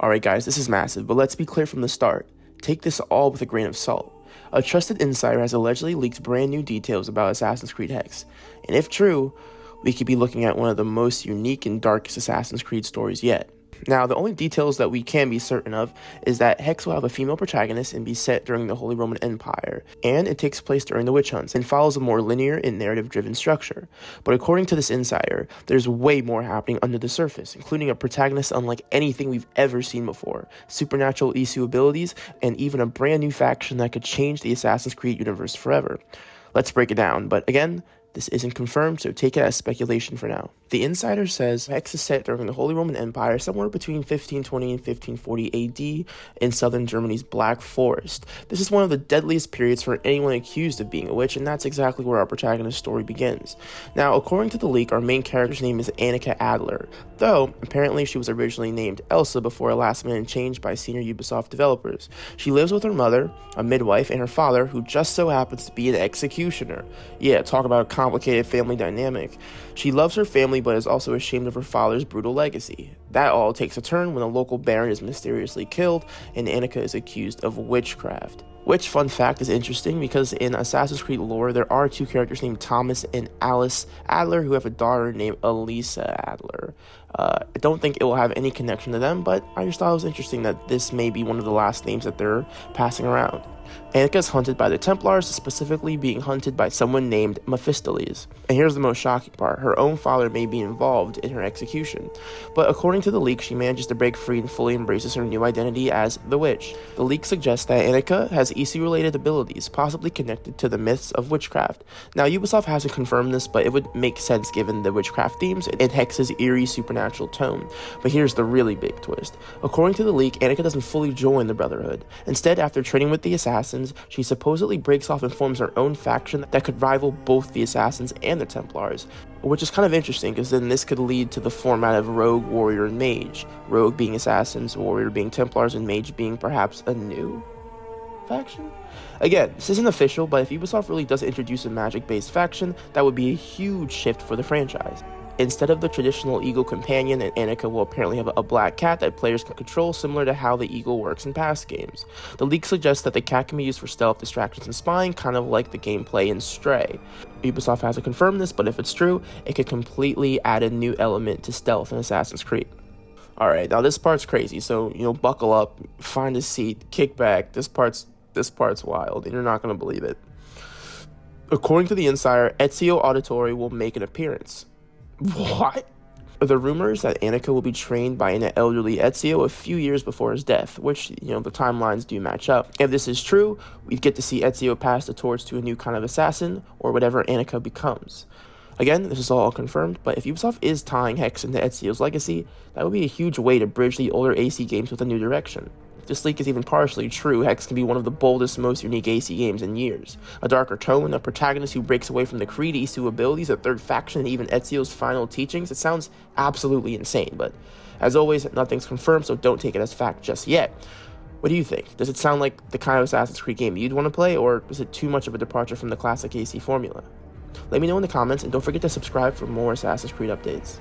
Alright guys, this is massive, but let's be clear from the start. Take this all with a grain of salt. A trusted insider has allegedly leaked brand new details about Assassin's Creed Hexe, and if true, we could be looking at one of the most unique and darkest Assassin's Creed stories yet. Now, the only details that we can be certain of is that Hexe will have a female protagonist and be set during the Holy Roman Empire, and it takes place during the witch hunts and follows a more linear and narrative-driven structure. But according to this insider, there's way more happening under the surface, including a protagonist unlike anything we've ever seen before, supernatural Ezio abilities, and even a brand new faction that could change the Assassin's Creed universe forever. Let's break it down, but again, this isn't confirmed, so take it as speculation for now. The insider says Hexe is set during the Holy Roman Empire somewhere between 1520 and 1540 AD in southern Germany's Black Forest. This is one of the deadliest periods for anyone accused of being a witch, and that's exactly where our protagonist's story begins. Now, according to the leak, our main character's name is Annika Adler, though apparently she was originally named Elsa before a last-minute change by senior Ubisoft developers. She lives with her mother, a midwife, and her father, who just so happens to be an executioner. Yeah, talk about a complicated family dynamic. She loves her family but is also ashamed of her father's brutal legacy. That all takes a turn when a local baron is mysteriously killed and Annika is accused of witchcraft. Which, fun fact, is interesting because in Assassin's Creed lore, there are two characters named Thomas and Alice Adler who have a daughter named Elisa Adler. I don't think it will have any connection to them, but I just thought it was interesting that this may be one of the last names that they're passing around. Annika is hunted by the Templars, specifically being hunted by someone named Mephistopheles. And here's the most shocking part, her own father may be involved in her execution. But according to the leak, she manages to break free and fully embraces her new identity as the Witch. The leak suggests that Annika has EC-related abilities, possibly connected to the myths of witchcraft. Now, Ubisoft hasn't confirmed this, but it would make sense given the witchcraft themes and Hexe's eerie supernatural tone. But here's the really big twist. According to the leak, Annika doesn't fully join the Brotherhood. Instead, after training with the Assassins, she supposedly breaks off and forms her own faction that could rival both the Assassins and the Templars, which is kind of interesting because then this could lead to the format of Rogue, Warrior, and Mage. Rogue being Assassins, Warrior being Templars, and Mage being perhaps a new faction? Again, this isn't official, but if Ubisoft really does introduce a magic-based faction, that would be a huge shift for the franchise. Instead of the traditional eagle companion, Annika will apparently have a black cat that players can control, similar to how the eagle works in past games. The leak suggests that the cat can be used for stealth, distractions, and spying, kind of like the gameplay in Stray. Ubisoft hasn't confirmed this, but if it's true, it could completely add a new element to stealth in Assassin's Creed. Alright, now this part's crazy, so, buckle up, find a seat, kick back, this part's wild, and you're not going to believe it. According to the insider, Ezio Auditore will make an appearance. What? The rumors that Annika will be trained by an elderly Ezio a few years before his death, which, the timelines do match up. If this is true, we get to see Ezio pass the torch to a new kind of assassin, or whatever Annika becomes. Again, this is all unconfirmed, but if Ubisoft is tying Hexe into Ezio's legacy, that would be a huge way to bridge the older AC games with a new direction. If this leak is even partially true, Hexe can be one of the boldest, most unique AC games in years. A darker tone, a protagonist who breaks away from the Creed Ezio abilities, a third faction, and even Ezio's final teachings. It sounds absolutely insane, but as always, nothing's confirmed, so don't take it as fact just yet. What do you think? Does it sound like the kind of Assassin's Creed game you'd want to play, or is it too much of a departure from the classic AC formula? Let me know in the comments, and don't forget to subscribe for more Assassin's Creed updates.